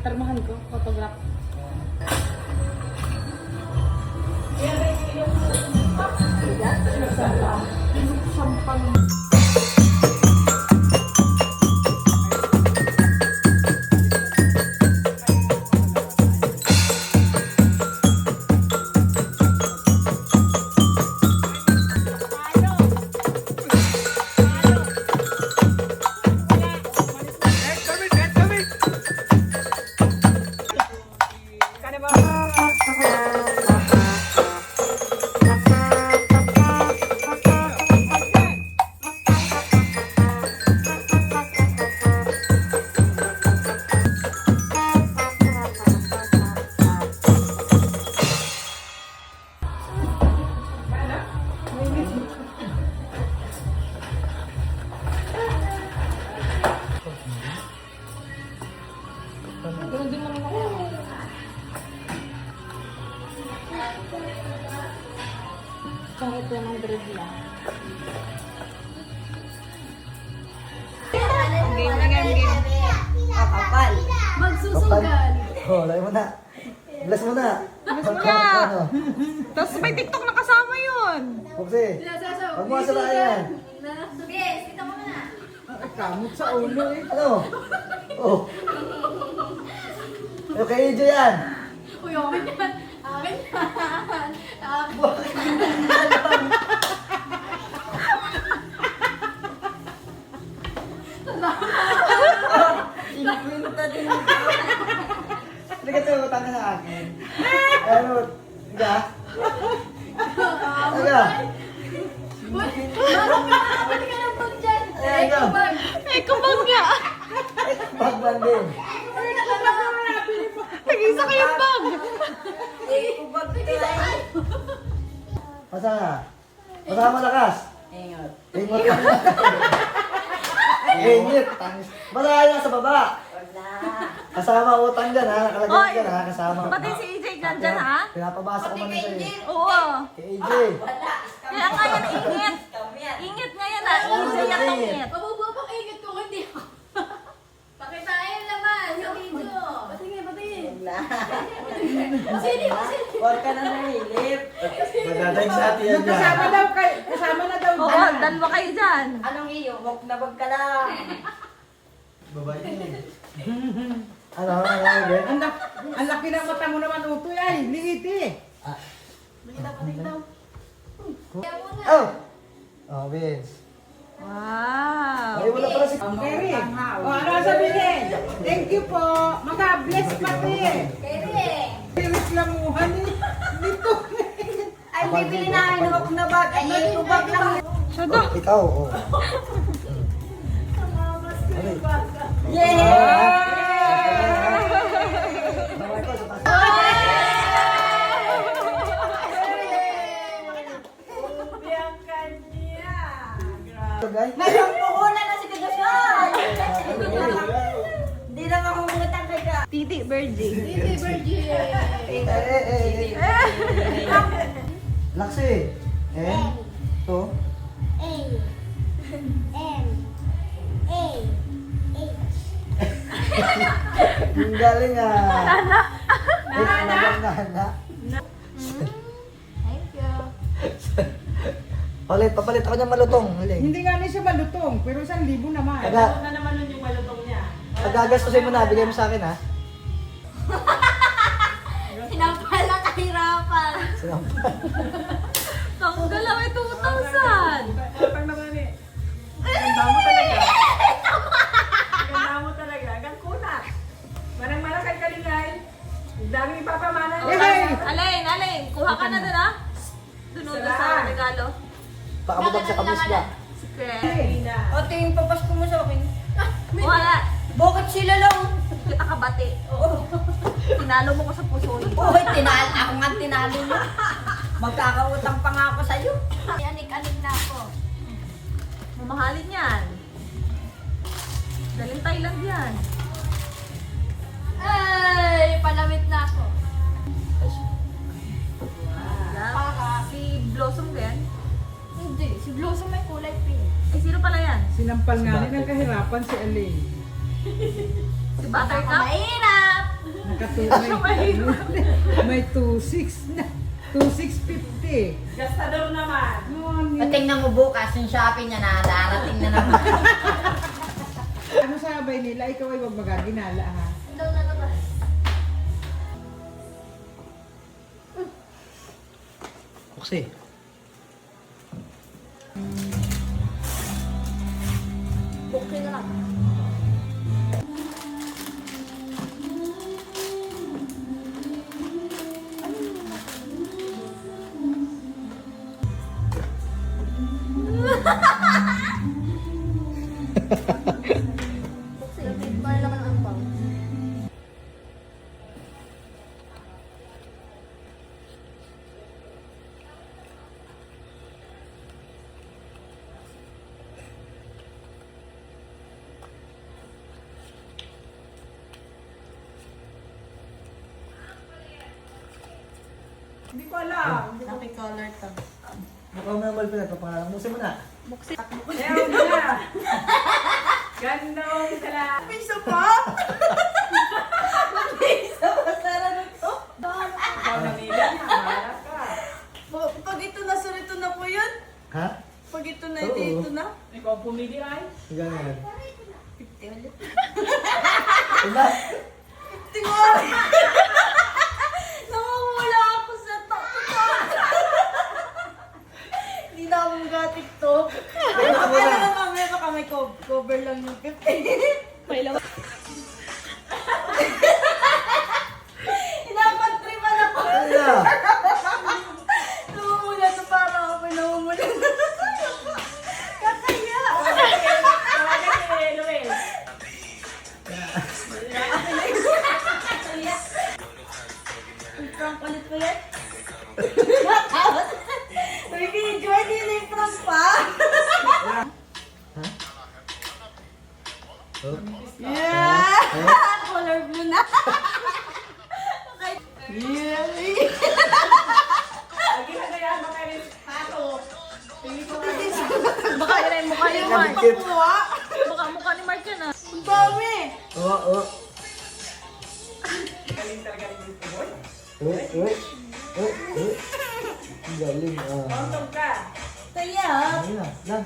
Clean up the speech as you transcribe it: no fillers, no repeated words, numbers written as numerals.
Permahan ko, photograph. Ganun din naman ako. Kahit yan ang bread lang. Game. Kapal. Magsusugal. Oh, lagay mo na. Bless mo na. Bless mo na. Tapos may TikTok na kasama yun. Pupsi, huwag mo asalayan yan. Yes, kita mo na. Kamot sa ulo eh. Ano? Oh. Ano kay EJ yan? Uy, okay yan. Akin yan. Ikwinta din. Hindi ka tayo matanga sa akin. Ano? Higa? Higa? Uy, bakit ka ng bag dyan? Higa? Eh, kabag nga. Bagban din. Nag-isa kayong bag. Ikubag tayo. Masa nga? Masa malakas? Ingat. Ingot ka. Ingot. Masa nga sa baba. Wala. Kasama utang dyan ha. Nakalagay dyan ha. Kasama. Pati si EJ nandyan ha? Pinapabasa ko man na sa'yo. Oo. Kay EJ. Wala. Kaya nga yan, ingit. Kami yan. Ingit nga yan ha. EJ ang ingit. Mabubabang ingat ko hindi ako. Pakitain naman sa video. Patingin. Wala. Pasili. Huwag ka na nahilip. Magdadayag sa atin yan dyan. Kasama na daw. Oo, dalawa kayo dyan. Anong iyo? Huwag na wag ka lang. Babae niya. Ano? Ano? Ang laki ng mata mo naman, Utoy. Ay, liit eh. Oh! Oh, Vince. Wow. Ay, wala pala si... Kerry. O, ano sabihin? Thank you po. Mag-bless pati. Reklamuhan eh. Dito. Ay, bibili na ng hook na bag. Ay, ikubag lang. Sada. Ikaw, oh. Mayroong puhunan na si Kagasyon. Hindi na makungutang kay ka. Titi Virgin. Laksi. To. Ang galing ah. Nana. Thank you. Papalit ako niya malutong. Hindi nga na siya malutong, pero 1,000 naman. Pagagastusin mo na, bigay mo sa akin ha. Sinampala kahirapan. Tanggal lang may 2,000. Utang naman eh. Ganda mo talaga. Ganda mo talaga. Hanggang kunat. Manang malakay ka lingay. Ang daming ipapamana. Alain, kuha ka na doon ha? Doon sa regalo. Pakabutag sa kamis niya. Secret. O, tingin papasko mo sa akin. Wala. Bakit sila lang? Kita ka bati. Tinalo mo ko sa puso. Uy, ako nga tinalo mo. Magkakautang pa nga ako sa'yo. Anik-anik na ako. Mamahalin yan. Daling Thailand yan. Ay, palamit na ako. Si Blossom din. Hindi, si Blossom may kulay pink. Eh, sino pala yan? Sinampal nga rin ng kahirapan si Alain. Si Buttercup? Mahirap! May 2.6 na. 2.650. Gastador naman. At tingnan mo bukas yung shopping niya na darating na naman. Ano sabay nila? Ikaw ay wag magaginala ha. Daw na labas. Kasi. Buksin na lang. Buksin. Mahal naman ang pang. Hindi ko alam. Naki-color to. Mukhang naman pala ito. Pangalan mo na. Meron na. Ganda mo isa lang. Piso pa? Piso pa, Sara na to. Ikaw na nila. Maharap ka. Pag ito na, surito na po yun. Ha? Pag ito na, Oo. ito na. Ikaw pumili ay. Ganyan. 50 ulit. Diba? Tingnan! Nakawala ako sa Hindi na ako mag-tiktok. Ayun ako na. Ano mamaya baka may cover lang yung 50. May laman. Inapantripan ako. Ano na? Namumula to para ako may namumula. Kakaya. Tawagan ni Luel. Prank ulit ko yan. May video, hindi na yung prank pa. Oh. Yeah! Color blue na. Okay. Yeah! Lagi na kaya baka rin pato. Tingin ko kayo. Baka yun ay mukha ni Mark. Dikit. Baka mukha ni Mark yan ah. Ang dami! Oo, oo. Galing talaga rin yung tuboy. Ang galing. Kontog ka. Kaya, Ayun na. Lang.